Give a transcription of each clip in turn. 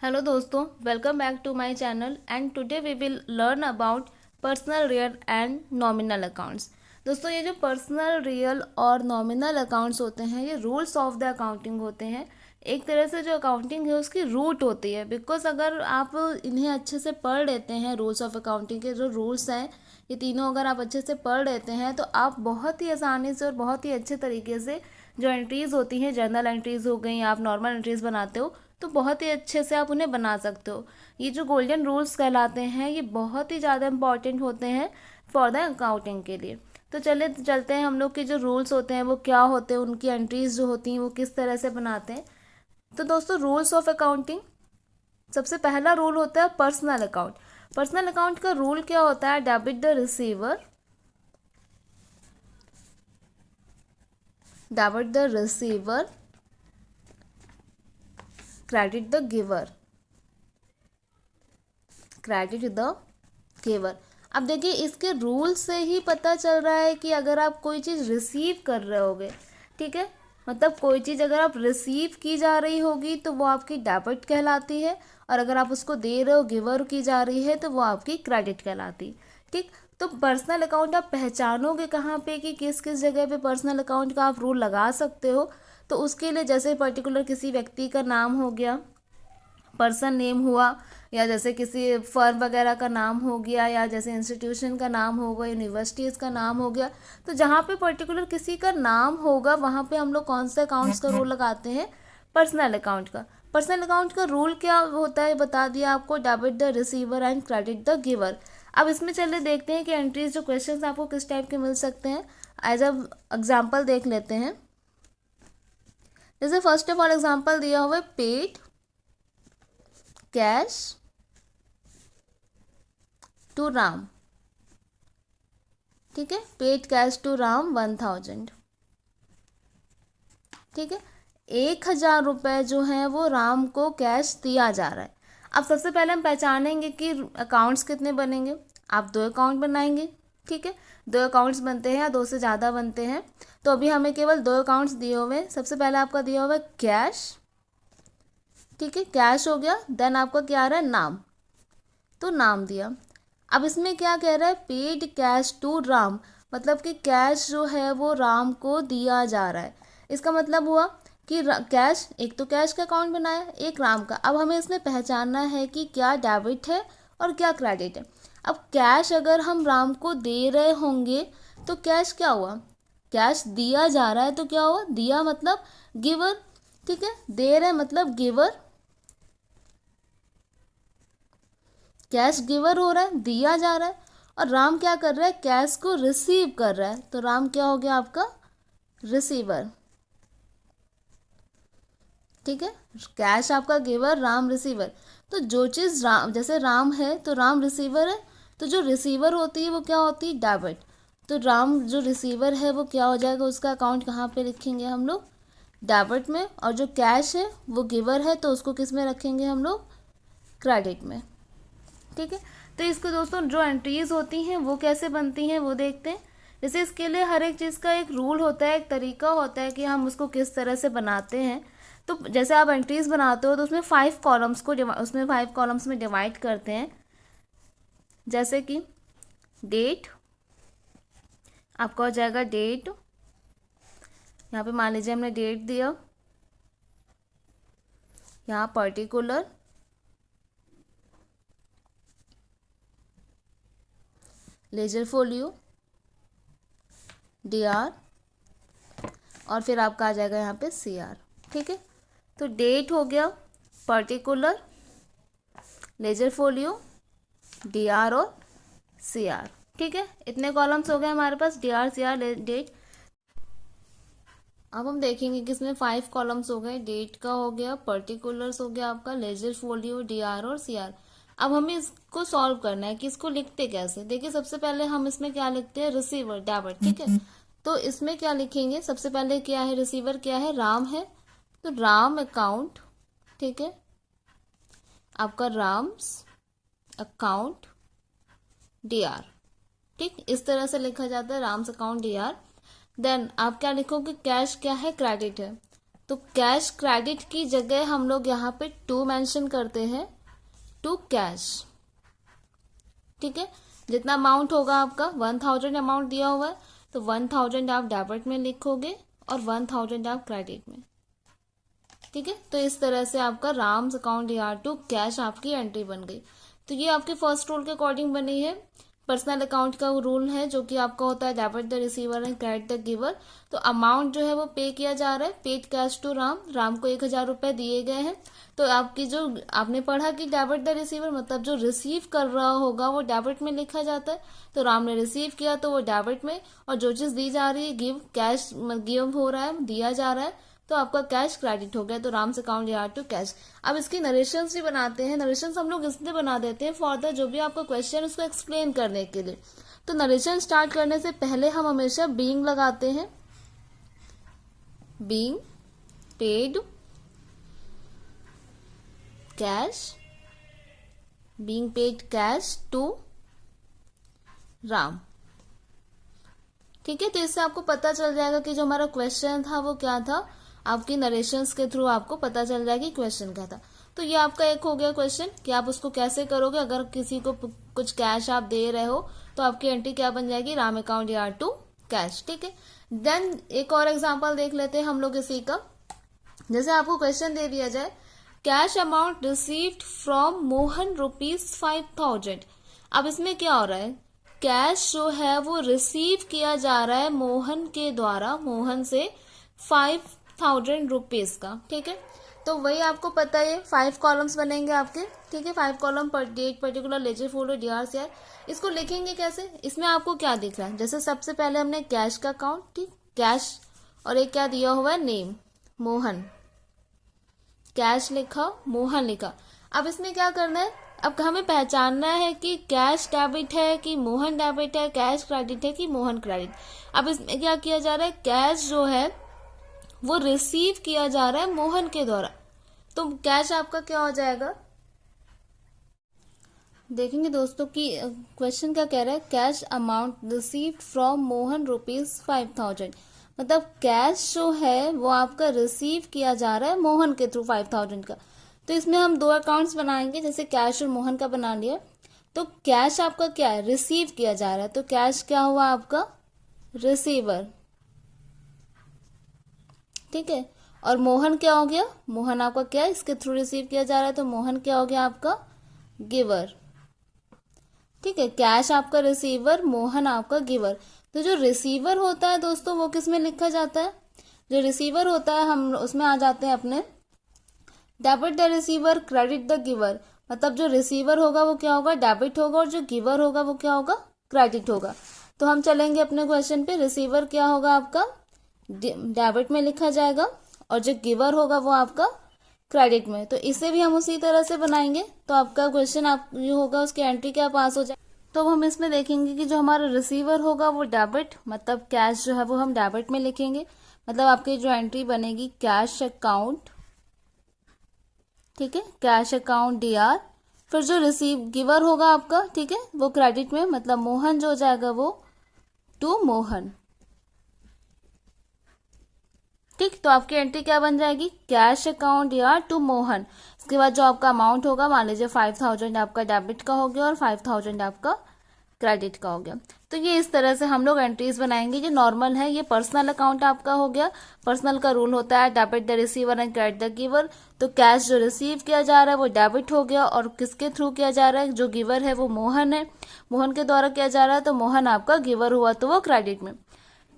Hello दोस्तों, welcome back to my channel and today we will learn about personal real and nominal accounts. दोस्तों, ये जो personal real और nominal accounts होते हैं ये रूल्स ऑफ द अकाउंटिंग होते हैं। एक तरह से जो अकाउंटिंग है उसकी रूट होती है। बिकॉज अगर आप इन्हें अच्छे से पढ़ लेते हैं, रूल्स ऑफ अकाउंटिंग के जो रूल्स हैं ये तीनों अगर आप अच्छे से पढ़ लेते हैं तो आप बहुत ही आसानी से और बहुत ही अच्छे तरीके से जो एंट्रीज़ होती हैं, जर्नल एंट्रीज़ हो गई, आप नॉर्मल एंट्रीज़ बनाते हो तो बहुत ही अच्छे से आप उन्हें बना सकते हो। ये जो गोल्डन रूल्स कहलाते हैं ये बहुत ही ज़्यादा इंपॉर्टेंट होते हैं फॉर द अकाउंटिंग के लिए। तो चलते हैं हम लोग के जो रूल्स होते हैं वो क्या होते हैं, उनकी एंट्रीज जो होती हैं वो किस तरह से बनाते हैं। तो दोस्तों, रूल्स ऑफ अकाउंटिंग, सबसे पहला रूल होता है पर्सनल अकाउंट। पर्सनल अकाउंट का रूल क्या होता है? Debit the receiver, credit the giver, अब देखिए इसके रूल से ही पता चल रहा है कि अगर आप कोई चीज़ रिसीव कर रहे होगे, ठीक है, मतलब कोई चीज़ अगर आप रिसीव की जा रही होगी तो वो आपकी डेबिट कहलाती है, और अगर आप उसको दे रहे हो, गिवर की जा रही है, तो वो आपकी क्रेडिट कहलाती है। ठीक, तो पर्सनल अकाउंट आप पहचानोगे कहाँ पे कि किस किस जगह पे पर्सनल अकाउंट का आप रूल लगा सकते हो। तो उसके लिए जैसे पर्टिकुलर किसी व्यक्ति का नाम हो गया, पर्सन नेम हुआ, या जैसे किसी फर्म वगैरह का नाम हो गया, या जैसे इंस्टीट्यूशन का नाम होगा, यूनिवर्सिटीज़ का नाम हो गया, तो जहाँ पे पर्टिकुलर किसी का नाम होगा वहाँ पे हम लोग कौन से अकाउंट्स का रूल लगाते हैं? पर्सनल अकाउंट का। पर्सनल अकाउंट का रूल क्या होता है बता दिया आपको, debit the receiver and credit the giver. अब इसमें चलिए देखते हैं कि एंट्रीज जो क्वेश्चन आपको किस टाइप के मिल सकते हैं। एज अ एग्जाम्पल देख लेते हैं। जैसे फर्स्ट ऑफ ऑल एग्जाम्पल दिया हुआ है पेड कैश टू राम। ठीक है, पेड कैश टू राम 1000। ठीक है, 1000 रुपये जो है वो राम को कैश दिया जा रहा है। अब सबसे पहले हम पहचानेंगे कि अकाउंट्स कितने बनेंगे। आप 2 अकाउंट बनाएंगे, ठीक है, 2 अकाउंट्स बनते हैं या 2 से ज़्यादा बनते हैं। तो अभी हमें केवल 2 अकाउंट्स दिए हुए हैं। सबसे पहले आपका दिया हुआ है कैश, ठीक है, कैश हो गया। देन आपका क्या आ रहा है? नाम, तो नाम दिया। अब इसमें क्या कह रहा है? पेड कैश टू राम, मतलब कि कैश जो है वो राम को दिया जा रहा है। इसका मतलब हुआ कि कैश, एक तो कैश का अकाउंट बनाया, एक राम का। अब हमें इसमें पहचानना है कि क्या डेबिट है और क्या क्रेडिट है। अब कैश अगर हम राम को दे रहे होंगे तो कैश क्या हुआ? कैश दिया जा रहा है तो क्या हुआ? दिया मतलब गिवर, ठीक है, दे रहे मतलब गिवर, कैश गिवर हो रहा है, दिया जा रहा है। और राम क्या कर रहा है? कैश को रिसीव कर रहा है, तो राम क्या हो गया? आपका रिसीवर। ठीक है, कैश आपका गिवर, राम रिसीवर। तो जो चीज़ राम, जैसे राम है तो राम रिसीवर है, तो जो रिसीवर होती है वो क्या होती है? डेबिट। तो राम जो रिसीवर है वो क्या हो जाएगा? उसका अकाउंट कहाँ पे लिखेंगे हम लोग? डेबिट में। और जो कैश है वो गिवर है तो उसको किस में रखेंगे हम लोग? क्रेडिट में। ठीक है, तो इसको दोस्तों जो एंट्रीज होती हैं वो कैसे बनती हैं वो देखते हैं। जैसे इसके लिए हर एक चीज़ का एक रूल होता है, एक तरीका होता है कि हम उसको किस तरह से बनाते हैं। तो जैसे आप एंट्रीज बनाते हो तो उसमें 5 कॉलम्स को उसमें 5 कॉलम्स में डिवाइड करते हैं। जैसे कि डेट, आपका हो जाएगा डेट, यहाँ पे मान लीजिए हमने डेट दिया, यहाँ पर्टिकुलर, लेजर फोलियो, DR, और फिर आपका आ जाएगा यहाँ पे CR। ठीक है, तो डेट हो गया, पर्टिकुलर, लेजर फोलियो, DR और CR। ठीक है, इतने कॉलम्स हो गए हमारे पास, DR CR डेट। अब हम देखेंगे कि इसमें 5 कॉलम्स हो गए, डेट का हो गया, पर्टिकुलर्स हो गया आपका, लेजर फोलियो, DR और CR। अब हमें इसको सॉल्व करना है कि इसको लिखते कैसे। देखिए सबसे पहले हम इसमें क्या लिखते हैं? Receiver, debit. ठीक है, तो इसमें क्या लिखेंगे? सबसे पहले क्या है? रिसीवर क्या है? राम है, तो राम अकाउंट, ठीक है, आपका राम्स अकाउंट DR। ठीक, इस तरह से लिखा जाता है, राम्स अकाउंट DR। देन आप क्या लिखोगे? कैश क्या है? क्रेडिट है, तो कैश क्रेडिट की जगह हम लोग यहाँ पे टू मेंशन करते हैं, टू कैश। ठीक है, जितना अमाउंट होगा आपका 1000 अमाउंट दिया हुआ है, तो 1000 आप डेबिट में लिखोगे और 1000 आप क्रेडिट में। ठीक है, तो इस तरह से आपका Ram's account AR to cash आपकी एंट्री बन गई। तो ये आपके फर्स्ट रूल के अकॉर्डिंग बनी है। पर्सनल अकाउंट का रूल है जो कि आपका होता है debit the receiver and credit the giver. तो अमाउंट जो है वो पे किया जा रहा है, paid cash to Ram. Ram को 1000 रुपए दिए गए हैं। तो आपकी जो आपने पढ़ा कि डेबिट द रिसीवर मतलब जो रिसीव कर रहा होगा वो डेबिट में लिखा जाता है। तो राम ने रिसीव किया तो वो डेबिट में, और जो चीज दी जा रही है गिव कैश गिव हो रहा है, दिया जा रहा है, तो आपका कैश क्रेडिट हो गया। तो Ram's account AR to cash. अब इसकी नरेशंस भी बनाते हैं। नरेशंस हम लोग इसलिए बना देते हैं फॉर जो भी आपका क्वेश्चन उसको एक्सप्लेन करने के लिए। तो नरेशन स्टार्ट करने से पहले हम हमेशा बीइंग लगाते हैं, being paid cash, being paid cash to Ram. ठीक है, तो इससे आपको पता चल जाएगा कि जो हमारा क्वेश्चन था वो क्या था। आपकी नरेशंस के थ्रू आपको पता चल जाएगी क्वेश्चन क्या था। तो ये आपका एक हो गया क्वेश्चन कि आप उसको कैसे करोगे। अगर किसी को कुछ कैश आप दे रहे हो तो आपकी एंट्री क्या बन जाएगी, Ram account AR to cash. ठीक है, देन एक और एग्जांपल देख लेते हैं हम लोग इसी का। जैसे आपको क्वेश्चन दे दिया जाए, cash amount received from Mohan ₹5000। अब इसमें क्या हो रहा है, कैश जो है वो रिसीव किया जा रहा है मोहन के द्वारा, मोहन से 5000 रुपीज का। ठीक है, तो वही आपको पता है 5 कॉलम्स बनेंगे आपके। ठीक है, 5 कॉलम पर date, particular, ledger, folder, DRCR। इसको लिखेंगे कैसे, इसमें आपको क्या दिख रहा है, जैसे सबसे पहले हमने कैश का अकाउंट, ठीक, कैश, और एक क्या दिया हुआ है, नेम मोहन, कैश लिखा, मोहन लिखा। अब इसमें क्या करना है, अब हमें पहचानना है कि कैश डेबिट है कि मोहन डेबिट है, कैश क्रेडिट है कि मोहन क्रेडिट। अब इसमें क्या किया जा रहा है, कैश जो है वो रिसीव किया जा रहा है मोहन के द्वारा। तो कैश आपका क्या हो जाएगा, देखेंगे दोस्तों कि क्वेश्चन क्या कह रहा है, cash amount received from Mohan ₹5000। मतलब कैश जो है वो आपका रिसीव किया जा रहा है मोहन के थ्रू 5000 का। तो इसमें हम 2 अकाउंट्स बनाएंगे, जैसे कैश और मोहन का बना लिया। तो कैश आपका क्या है, रिसीव किया जा रहा है, तो कैश क्या हुआ आपका, रिसीवर। ठीक है, और मोहन क्या हो गया, मोहन आपका क्या है, इसके थ्रू रिसीव किया जा रहा है, तो मोहन क्या हो गया आपका, गिवर। ठीक है, कैश आपका रिसीवर, मोहन आपका गिवर। तो जो रिसीवर होता है दोस्तों वो किस में लिखा जाता है, जो रिसीवर होता है हम उसमें आ जाते हैं अपने debit the receiver credit the giver. मतलब जो रिसीवर होगा वो क्या होगा, डेबिट होगा, और जो गिवर होगा वो क्या होगा, क्रेडिट होगा। तो हम चलेंगे अपने क्वेश्चन पे, रिसीवर क्या होगा आपका, डेबिट में लिखा जाएगा, और जो गिवर होगा वो आपका क्रेडिट में। तो इसे भी हम उसी तरह से बनाएंगे। तो आपका क्वेश्चन आप ये होगा, उसकी एंट्री क्या पास हो जाए। तो हम इसमें देखेंगे कि जो हमारा रिसीवर होगा वो डेबिट, मतलब कैश जो है वो हम डेबिट में लिखेंगे। मतलब आपकी जो एंट्री बनेगी, कैश अकाउंट, ठीक है, कैश अकाउंट DR। फिर जो रिसीव गिवर होगा आपका, ठीक है, वो क्रेडिट में, मतलब मोहन जो हो जाएगा वो टू मोहन। ठीक, तो आपकी एंट्री क्या बन जाएगी, cash account DR to Mohan. इसके बाद जो आपका अमाउंट होगा, मान लीजिए 5000 आपका डेबिट का हो गया और 5000 आपका क्रेडिट का हो गया। तो ये इस तरह से हम लोग एंट्रीज बनाएंगे। ये नॉर्मल है, ये पर्सनल अकाउंट आपका हो गया। पर्सनल का रूल होता है debit the receiver and credit the giver. तो कैश जो रिसीव किया जा रहा है वो डेबिट हो गया, और किसके थ्रू किया जा रहा है, जो गिवर है वो मोहन है, मोहन के द्वारा किया जा रहा है, तो मोहन आपका गिवर हुआ, तो वो क्रेडिट में।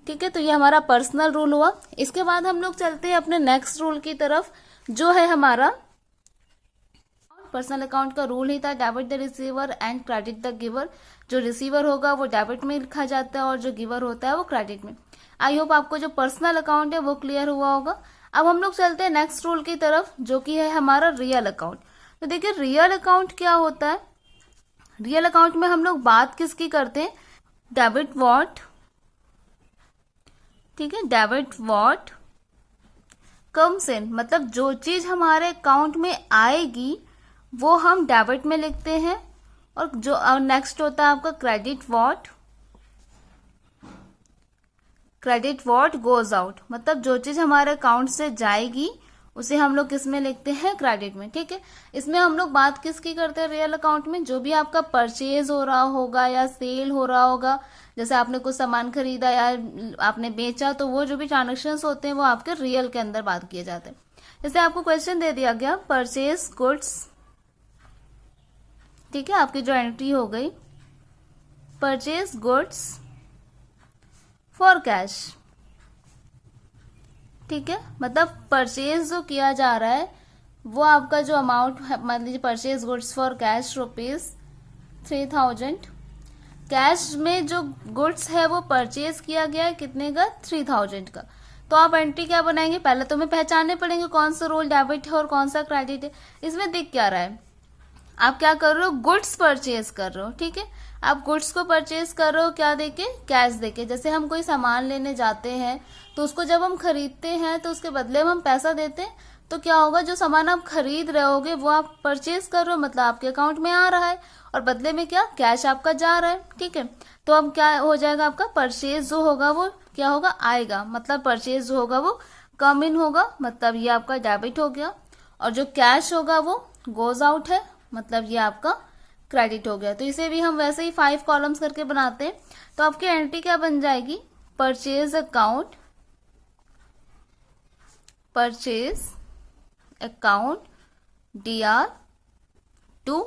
ठीक है, तो ये हमारा पर्सनल रूल हुआ। इसके बाद हम लोग चलते हैं अपने नेक्स्ट रूल की तरफ, जो है हमारा पर्सनल अकाउंट का रूल ही था debit the receiver and credit the giver. जो रिसीवर होगा वो डेबिट में लिखा जाता है और जो गिवर होता है वो क्रेडिट में। आई होप आपको जो पर्सनल अकाउंट है वो क्लियर हुआ होगा। अब हम लोग चलते हैं नेक्स्ट रूल की तरफ, जो कि है हमारा रियल अकाउंट। तो देखिए रियल अकाउंट क्या होता है, रियल अकाउंट में हम लोग बात किसकी करते हैं, डेबिट व्हाट, ठीक है, डेबिट व्हाट कम्स इन, मतलब जो चीज हमारे अकाउंट में आएगी वो हम डेबिट में लिखते हैं। और जो नेक्स्ट होता है आपका credit what credit what goes out, मतलब जो चीज हमारे अकाउंट से जाएगी उसे हम लोग किस में लिखते हैं, क्रेडिट में। ठीक है, इसमें हम लोग बात किसकी करते हैं, रियल अकाउंट में। जो भी आपका परचेज हो रहा होगा या सेल हो रहा होगा, जैसे आपने कुछ सामान खरीदा या आपने बेचा, तो वो जो भी ट्रांजेक्शन्स होते हैं वो आपके रियल के अंदर बात किए जाते हैं। जैसे आपको क्वेश्चन दे दिया गया परचेज गुड्स, ठीक है, आपकी जो एंट्री हो गई परचेज गुड्स फॉर कैश, ठीक है, मतलब परचेज जो किया जा रहा है वो आपका जो अमाउंट है, मान लीजिए purchase goods for cash ₹3000, cash में जो गुड्स है वो परचेज किया गया है कितने का, 3000 का। तो आप एंट्री क्या बनाएंगे, पहले तो हमें पहचानने पड़ेंगे कौन सा रोल डेबिट है और कौन सा क्रेडिट है। इसमें दिख क्या रहा है, आप क्या कर रहे हो, गुड्स परचेज कर रहे हो। ठीक है, आप गुड्स को परचेज कर रहे हो क्या देके, कैश देके। जैसे हम कोई सामान लेने जाते हैं तो उसको जब हम खरीदते हैं तो उसके बदले में हम पैसा देते हैं, तो क्या होगा, जो सामान आप खरीद रहे होगे वो आप परचेज कर रहे हो, मतलब आपके अकाउंट में आ रहा है और बदले में क्या, कैश आपका जा रहा है। ठीक है, तो अब क्या हो जाएगा, आपका परचेज जो होगा वो क्या होगा, आएगा, मतलब परचेज जो होगा वो कम इन होगा, मतलब ये आपका डेबिट हो गया। और जो कैश होगा वो गोज आउट है, मतलब ये आपका क्रेडिट हो गया। तो इसे भी हम वैसे ही 5 कॉलम्स करके बनाते हैं। तो आपकी एंट्री क्या बन जाएगी, purchase account DR to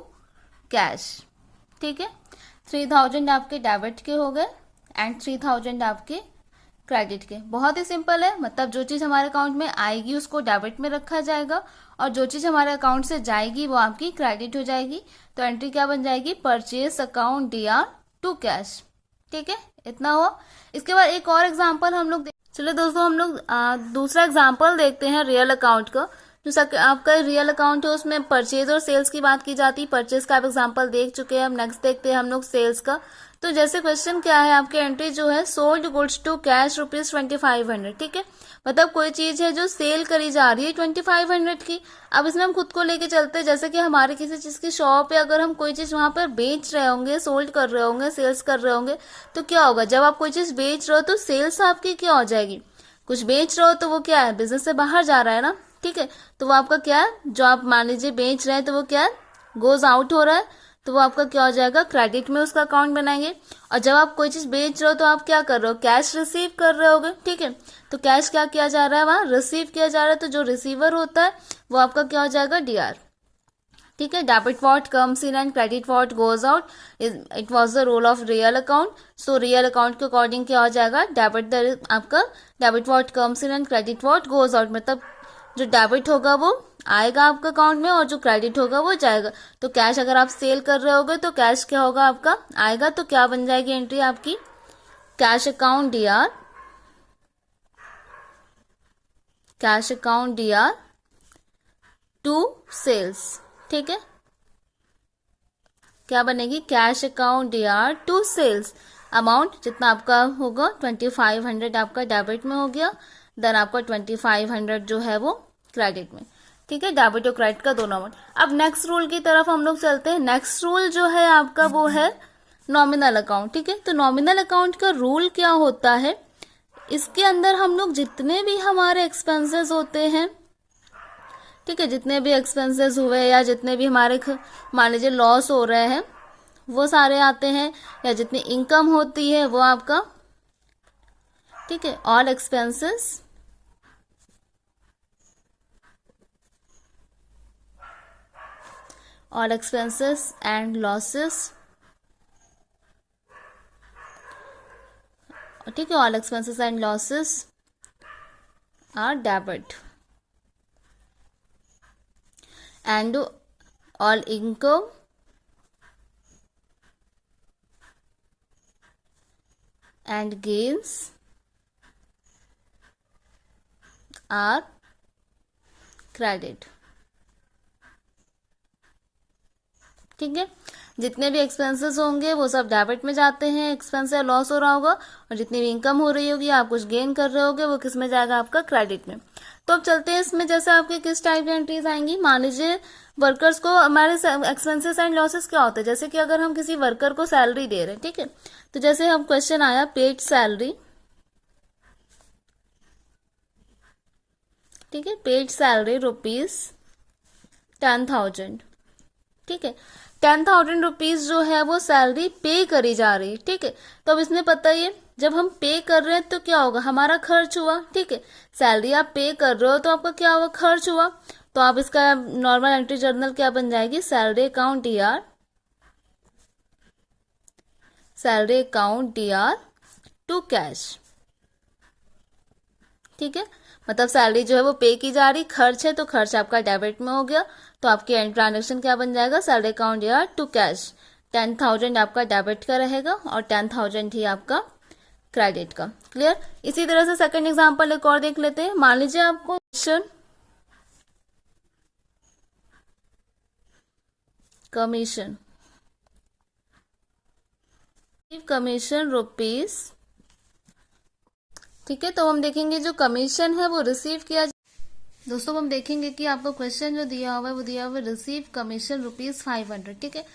cash. ठीक है, 3000 आपके डेबिट के हो गए एंड 3000 आपके क्रेडिट के। बहुत ही सिंपल है, मतलब जो चीज हमारे अकाउंट में आएगी उसको डेबिट में रखा जाएगा और जो चीज हमारे अकाउंट से जाएगी वो आपकी क्रेडिट हो जाएगी। तो एंट्री क्या बन जाएगी, purchase account DR to cash. ठीक है, इतना हुआ। इसके बाद एक और एग्जांपल हम लोग चलो दोस्तों, हम लोग दूसरा एग्जांपल देखते हैं रियल अकाउंट का। जो आपका रियल अकाउंट है उसमें परचेज और सेल्स की बात की जाती है। परचेज का आप एग्जांपल देख चुके हैं, अब नेक्स्ट देखते हैं हम लोग सेल्स का। तो जैसे क्वेश्चन क्या है, आपकी एंट्री जो है सोल्ड गुड्स टू कैश ₹2500। ठीक है, मतलब कोई चीज है जो सेल करी जा रही है 2500 की। अब इसमें हम खुद को लेके चलते हैं, जैसे कि हमारे किसी चीज की शॉप है, अगर हम कोई चीज वहां पर बेच रहे होंगे, सोल्ड कर रहे होंगे, सेल्स कर रहे होंगे, तो क्या होगा, जब आप कोई चीज बेच रहे हो तो सेल्स आपकी क्या हो जाएगी, कुछ बेच रहे हो तो वो क्या है, बिजनेस से बाहर जा रहा है ना। ठीक है, तो वो आपका क्या है, जो आप मान लीजिए बेच रहे हैं तो वो क्या है, गोज आउट हो रहा है, तो वो आपका क्या हो जाएगा, क्रेडिट में उसका अकाउंट बनाएंगे। और जब आप कोई चीज बेच रहे हो तो आप क्या कर रहे हो, कैश रिसीव कर रहे होगे। ठीक है, तो कैश क्या किया जा रहा है, वहां रिसीव किया जा रहा है, तो जो रिसीवर होता है वो आपका क्या हो जाएगा, DR। ठीक है, debit what comes in and credit what goes out, it was the rule of real account. So real account के अकॉर्डिंग क्या हो जाएगा, डेबिट आपका debit what comes in and credit what goes out, मतलब जो debit होगा वो आएगा आपका अकाउंट में और जो क्रेडिट होगा वो जाएगा। तो कैश अगर आप सेल कर रहे होगे तो कैश क्या होगा, आपका आएगा, तो क्या बन जाएगी एंट्री आपकी, cash account DR to sales. ठीक है, क्या बनेगी, cash account DR to sales. Amount जितना आपका होगा 2500 आपका डेबिट में हो गया, देन आपका 2500 जो है वो क्रेडिट में। ठीक है, डेबिट और क्रेडिट का दोनों अमाउंट। अब नेक्स्ट रूल की तरफ हम लोग चलते हैं। नेक्स्ट रूल जो है आपका वो है नॉमिनल अकाउंट। ठीक है, तो नॉमिनल अकाउंट का रूल क्या होता है, इसके अंदर हम लोग जितने भी हमारे एक्सपेंसेस होते हैं, ठीक है, जितने भी एक्सपेंसेस हुए या जितने भी हमारे मान लीजिए लॉस हो रहे हैं वो सारे आते हैं, या जितनी इनकम होती है वो आपका, ठीक है, ऑल एक्सपेंसेस एंड लॉसेस। ठीक है, all expenses and losses are debit and all income and gains are credit. ठीक है, जितने भी एक्सपेंसेस होंगे वो सब डेबिट में जाते हैं, एक्सपेंस या लॉस हो रहा होगा, और जितनी भी इनकम हो रही होगी, आप कुछ गेन कर रहे होगे, वो किस में जाएगा, आपका क्रेडिट में। तो अब चलते हैं इसमें, जैसे आपके किस टाइप की एंट्रीज आएंगी। मान लीजिए वर्कर्स को हमारे एक्सपेंसेस एंड लॉसेस क्या होते हैं, जैसे कि अगर हम किसी वर्कर को सैलरी दे रहे हैं, ठीक है, तो जैसे हम क्वेश्चन आया पेड सैलरी ठीक है, पेड सैलरी ₹10,000, ठीक है। 10,000 रुपीज जो है वो सैलरी पे करी जा रही है, ठीक है। तो अब इसमें पता ही है, जब हम पे कर रहे हैं तो क्या होगा, हमारा खर्च हुआ, ठीक है। सैलरी आप पे कर रहे हो तो आपका क्या हुआ, खर्च हुआ। तो आप इसका नॉर्मल एंट्री जर्नल क्या बन जाएगी, salary account DR, salary account DR to cash, ठीक है। मतलब सैलरी जो है वो पे की जा रही, खर्च है तो खर्च आपका डेबिट में हो गया, तो आपकी एंड ट्रांजेक्शन क्या बन जाएगा, सैलरी अकाउंट या टू कैश। 10,000 आपका डेबिट का रहेगा और 10,000 ही आपका क्रेडिट का। क्लियर। इसी तरह से सेकंड एग्जांपल एक और देख लेते हैं। मान लीजिए आपको कमीशन रुपीज, ठीक है। तो हम देखेंगे जो कमीशन है वो रिसीव किया, दोस्तों हम देखेंगे कि आपको क्वेश्चन जो दिया हुआ है वो दिया हुआ है रिसीव कमीशन ₹500, ठीक है।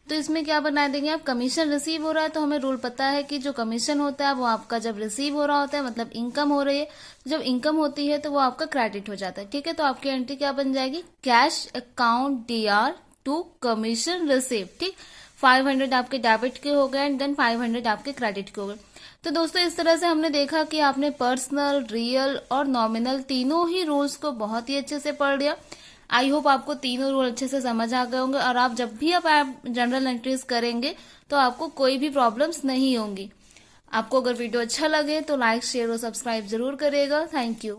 तो इसमें क्या बना देंगे आप, कमीशन रिसीव हो रहा है तो हमें रूल पता है कि जो कमीशन होता है वो आपका जब रिसीव हो रहा होता है मतलब इनकम हो रही है, जब इनकम होती है तो वो आपका क्रेडिट हो जाता है, ठीक है। तो आपकी एंट्री क्या बन जाएगी, cash account DR to commission receive, ठीक। 500 आपके डेबिट के हो गए एंड देन 500 आपके क्रेडिट के हो गए। तो दोस्तों इस तरह से हमने देखा कि आपने पर्सनल, रियल और नॉमिनल तीनों ही रूल्स को बहुत ही अच्छे से पढ़ लिया। आई होप आपको तीनों रूल अच्छे से समझ आ गए होंगे और आप जब भी आप जनरल एंट्रीज करेंगे तो आपको कोई भी प्रॉब्लम्स नहीं होंगी। आपको अगर वीडियो अच्छा लगे तो लाइक, शेयर और सब्सक्राइब जरूर करिएगा। Thank you.